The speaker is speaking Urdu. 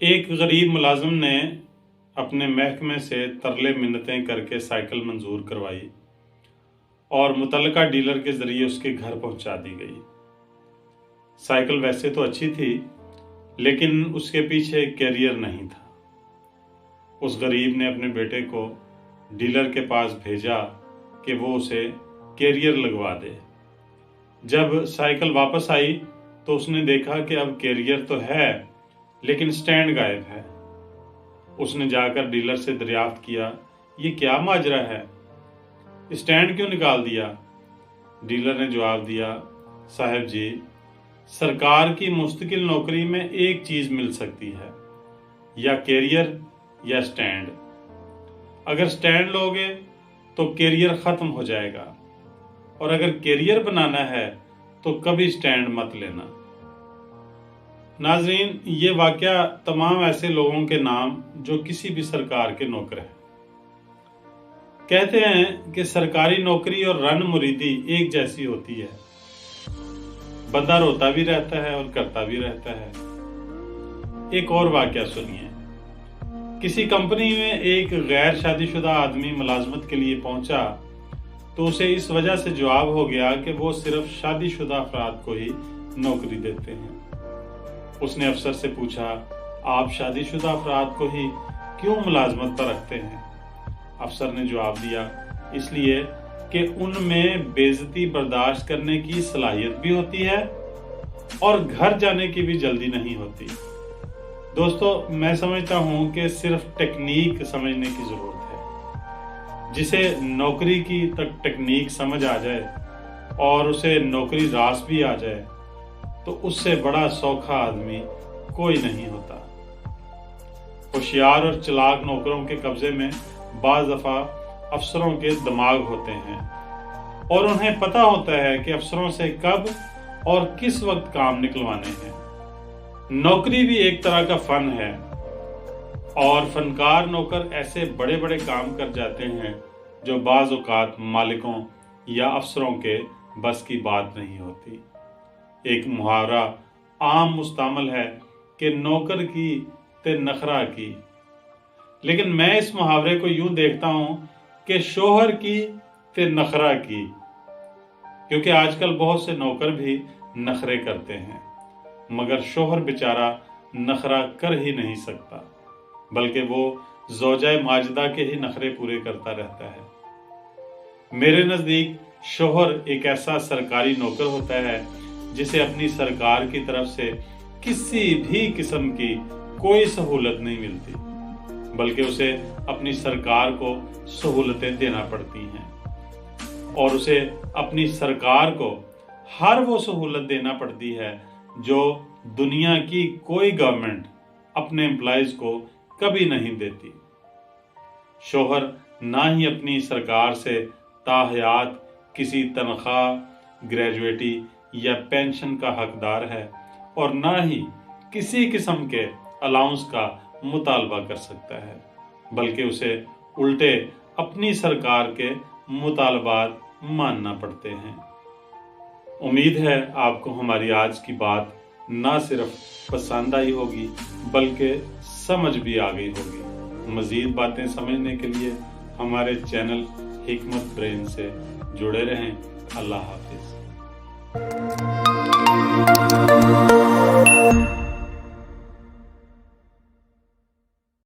ایک غریب ملازم نے اپنے محکمے سے ترلے منتیں کر کے سائیکل منظور کروائی اور متعلقہ ڈیلر کے ذریعے اس کے گھر پہنچا دی گئی۔ سائیکل ویسے تو اچھی تھی لیکن اس کے پیچھے کیریئر نہیں تھا۔ اس غریب نے اپنے بیٹے کو ڈیلر کے پاس بھیجا کہ وہ اسے کیریئر لگوا دے۔ جب سائیکل واپس آئی تو اس نے دیکھا کہ اب کیریئر تو ہے لیکن سٹینڈ غائب ہے۔ اس نے جا کر ڈیلر سے دریافت کیا، یہ کیا ماجرا ہے؟ سٹینڈ کیوں نکال دیا؟ ڈیلر نے جواب دیا، صاحب جی، سرکار کی مستقل نوکری میں ایک چیز مل سکتی ہے، یا کیریئر یا سٹینڈ۔ اگر سٹینڈ لوگے تو کیریئر ختم ہو جائے گا، اور اگر کیریئر بنانا ہے تو کبھی سٹینڈ مت لینا۔ ناظرین، یہ واقعہ تمام ایسے لوگوں کے نام جو کسی بھی سرکار کے نوکر ہیں۔ کہتے ہیں کہ سرکاری نوکری اور رن مریدی ایک جیسی ہوتی ہے، بندہ روتا بھی رہتا ہے اور کرتا بھی رہتا ہے۔ ایک اور واقعہ سنیے۔ کسی کمپنی میں ایک غیر شادی شدہ آدمی ملازمت کے لیے پہنچا تو اسے اس وجہ سے جواب ہو گیا کہ وہ صرف شادی شدہ افراد کو ہی نوکری دیتے ہیں۔ اس نے افسر سے پوچھا، آپ شادی شدہ افراد کو ہی کیوں ملازمت پر رکھتے ہیں؟ افسر نے جواب دیا، اس لیے کہ ان میں بے عزتی برداشت کرنے کی صلاحیت بھی ہوتی ہے اور گھر جانے کی بھی جلدی نہیں ہوتی۔ دوستو، میں سمجھتا ہوں کہ صرف ٹیکنیک سمجھنے کی ضرورت ہے۔ جسے نوکری کی تک ٹیکنیک سمجھ آ جائے اور اسے نوکری راس بھی آ جائے تو اس سے بڑا سوکھا آدمی کوئی نہیں ہوتا۔ ہوشیار اور چلاک نوکروں کے قبضے میں بعض دفعہ افسروں کے دماغ ہوتے ہیں اور انہیں پتہ ہوتا ہے کہ افسروں سے کب اور کس وقت کام نکلوانے ہیں۔ نوکری بھی ایک طرح کا فن ہے اور فنکار نوکر ایسے بڑے بڑے کام کر جاتے ہیں جو بعض اوقات مالکوں یا افسروں کے بس کی بات نہیں ہوتی۔ ایک محاورہ عام مستعمل ہے کہ نوکر کی تے نخرہ کی، لیکن میں اس محاورے کو یوں دیکھتا ہوں کہ شوہر کی تے نخرہ کی، کیونکہ آج کل بہت سے نوکر بھی نخرے کرتے ہیں مگر شوہر بیچارہ نخرہ کر ہی نہیں سکتا، بلکہ وہ زوجہ ماجدہ کے ہی نخرے پورے کرتا رہتا ہے۔ میرے نزدیک شوہر ایک ایسا سرکاری نوکر ہوتا ہے جسے اپنی سرکار کی طرف سے کسی بھی قسم کی کوئی سہولت نہیں ملتی، بلکہ اسے اپنی سرکار کو سہولتیں دینا پڑتی ہیں، اور اسے اپنی سرکار کو ہر وہ سہولت دینا پڑتی ہے جو دنیا کی کوئی گورنمنٹ اپنے امپلائیز کو کبھی نہیں دیتی۔ شوہر نہ ہی اپنی سرکار سے تاحیات کسی تنخواہ، گریجویٹی یا پینشن کا حقدار ہے اور نہ ہی کسی قسم کے الاؤنس کا مطالبہ کر سکتا ہے، بلکہ اسے الٹے اپنی سرکار کے مطالبات ماننا پڑتے ہیں۔ امید ہے آپ کو ہماری آج کی بات نہ صرف پسند آئی ہوگی بلکہ سمجھ بھی آ گئی ہوگی۔ مزید باتیں سمجھنے کے لیے ہمارے چینل حکمت برین سے جڑے رہیں۔ اللہ حافظ۔